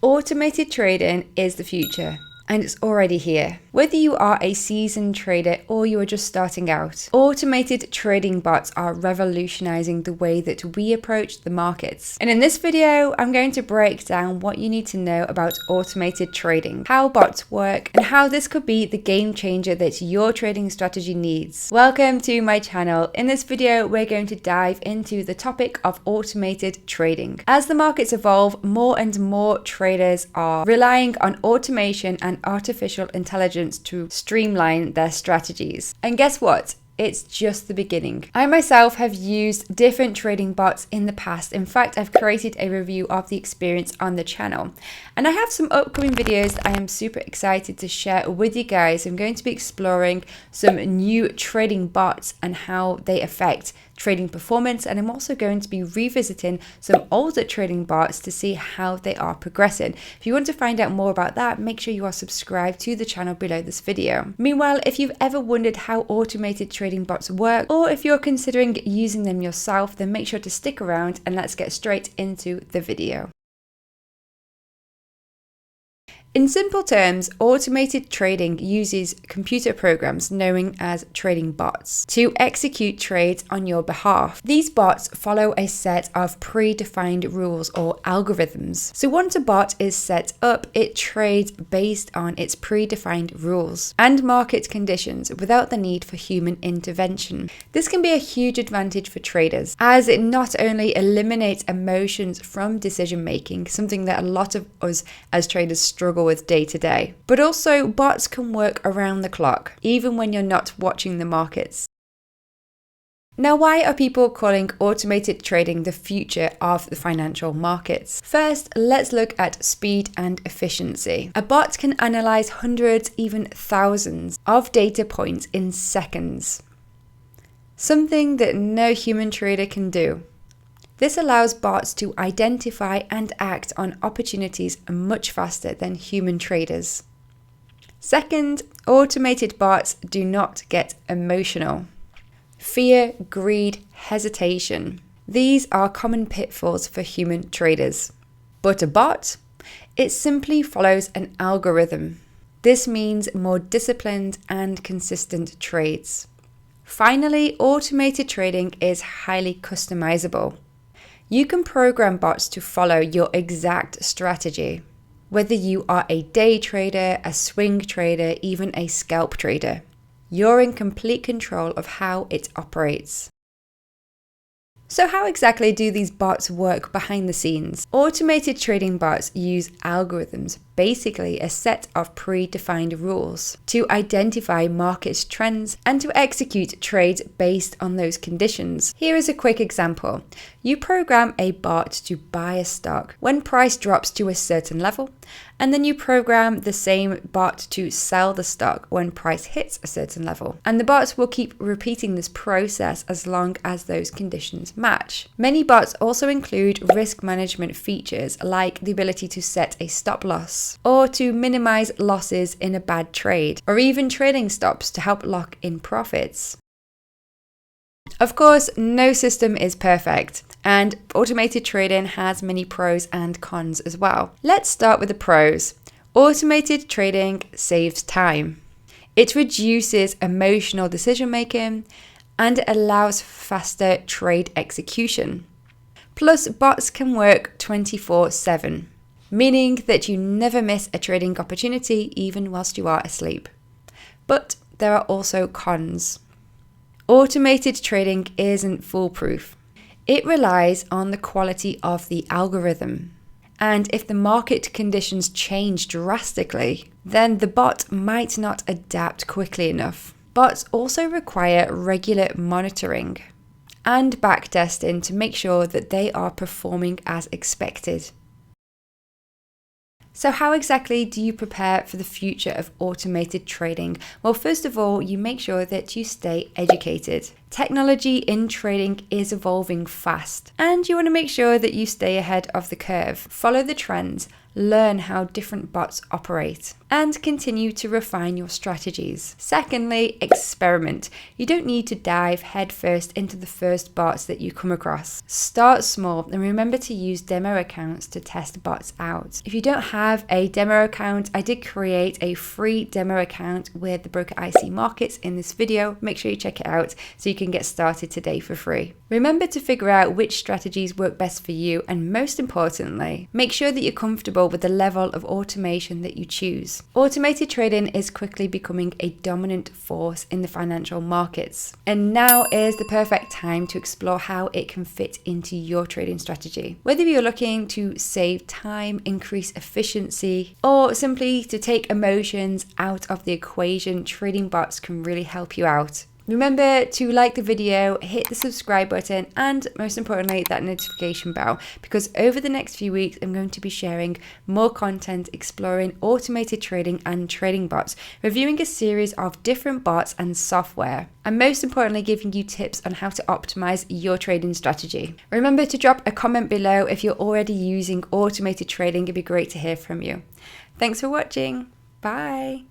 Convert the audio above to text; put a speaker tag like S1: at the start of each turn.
S1: Automated trading is the future, and it's already here. Whether you are a seasoned trader or you are just starting out, automated trading bots are revolutionizing the way that we approach the markets. And in this video, I'm going to break down what you need to know about automated trading, how bots work, and how this could be the game changer that your trading strategy needs. Welcome to my channel. In this video, we're going to dive into the topic of automated trading. As the markets evolve, more and more traders are relying on automation and artificial intelligence to streamline their strategies. And guess what? It's just the beginning. I myself have used different trading bots in the past. In fact, I've created a review of the experience on the channel. And I have some upcoming videos that I am super excited to share with you guys. I'm going to be exploring some new trading bots and how they affect trading performance. And I'm also going to be revisiting some older trading bots to see how they are progressing. If you want to find out more about that, make sure you are subscribed to the channel below this video. Meanwhile, if you've ever wondered how automated trading bots work, or if you're considering using them yourself, then make sure to stick around and let's get straight into the video. In simple terms, automated trading uses computer programs known as trading bots to execute trades on your behalf. These bots follow a set of predefined rules or algorithms. So once a bot is set up, it trades based on its predefined rules and market conditions without the need for human intervention. This can be a huge advantage for traders, as it not only eliminates emotions from decision making, something that a lot of us as traders struggle with day to day, but also bots can work around the clock, even when you're not watching the markets. Now, why are people calling automated trading the future of the financial markets? First, let's look at speed and efficiency. A bot can analyze hundreds, even thousands of data points in seconds, something that no human trader can do. This allows bots to identify and act on opportunities much faster than human traders. Second, automated bots do not get emotional. Fear, greed, hesitation. These are common pitfalls for human traders. But a bot? It simply follows an algorithm. This means more disciplined and consistent trades. Finally, automated trading is highly customizable. You can program bots to follow your exact strategy, whether you are a day trader, a swing trader, even a scalp trader. You're in complete control of how it operates. So how exactly do these bots work behind the scenes? Automated trading bots use algorithms, basically a set of predefined rules, to identify market trends and to execute trades based on those conditions. Here is a quick example. You program a bot to buy a stock when price drops to a certain level, and then you program the same bot to sell the stock when price hits a certain level. And the bots will keep repeating this process as long as those conditions match. Many bots also include risk management features like the ability to set a stop loss, or to minimize losses in a bad trade, or even trading stops to help lock in profits. Of course, no system is perfect, and automated trading has many pros and cons as well. Let's start with the pros. Automated trading saves time. It reduces emotional decision making, and it allows faster trade execution. Plus, bots can work 24/7. Meaning that you never miss a trading opportunity even whilst you are asleep. But there are also cons. Automated trading isn't foolproof. It relies on the quality of the algorithm. And if the market conditions change drastically, then the bot might not adapt quickly enough. Bots also require regular monitoring and backtesting to make sure that they are performing as expected. So how exactly do you prepare for the future of automated trading? Well, first of all, you make sure that you stay educated. Technology in trading is evolving fast, and you want to make sure that you stay ahead of the curve. Follow the trends, learn how different bots operate, and continue to refine your strategies. Secondly, experiment. You don't need to dive headfirst into the first bots that you come across. Start small and remember to use demo accounts to test bots out. If you don't have a demo account, I did create a free demo account with the broker IC Markets in this video. Make sure you check it out so you can get started today for free. Remember to figure out which strategies work best for you, and most importantly, make sure that you're comfortable with the level of automation that you choose. Automated trading is quickly becoming a dominant force in the financial markets, and now is the perfect time to explore how it can fit into your trading strategy. Whether you're looking to save time, increase efficiency, or simply to take emotions out of the equation, trading bots can really help you out. Remember to like the video, hit the subscribe button, and most importantly, that notification bell, because over the next few weeks, I'm going to be sharing more content exploring automated trading and trading bots, reviewing a series of different bots and software, and most importantly, giving you tips on how to optimize your trading strategy. Remember to drop a comment below if you're already using automated trading. It'd be great to hear from you. Thanks for watching. Bye.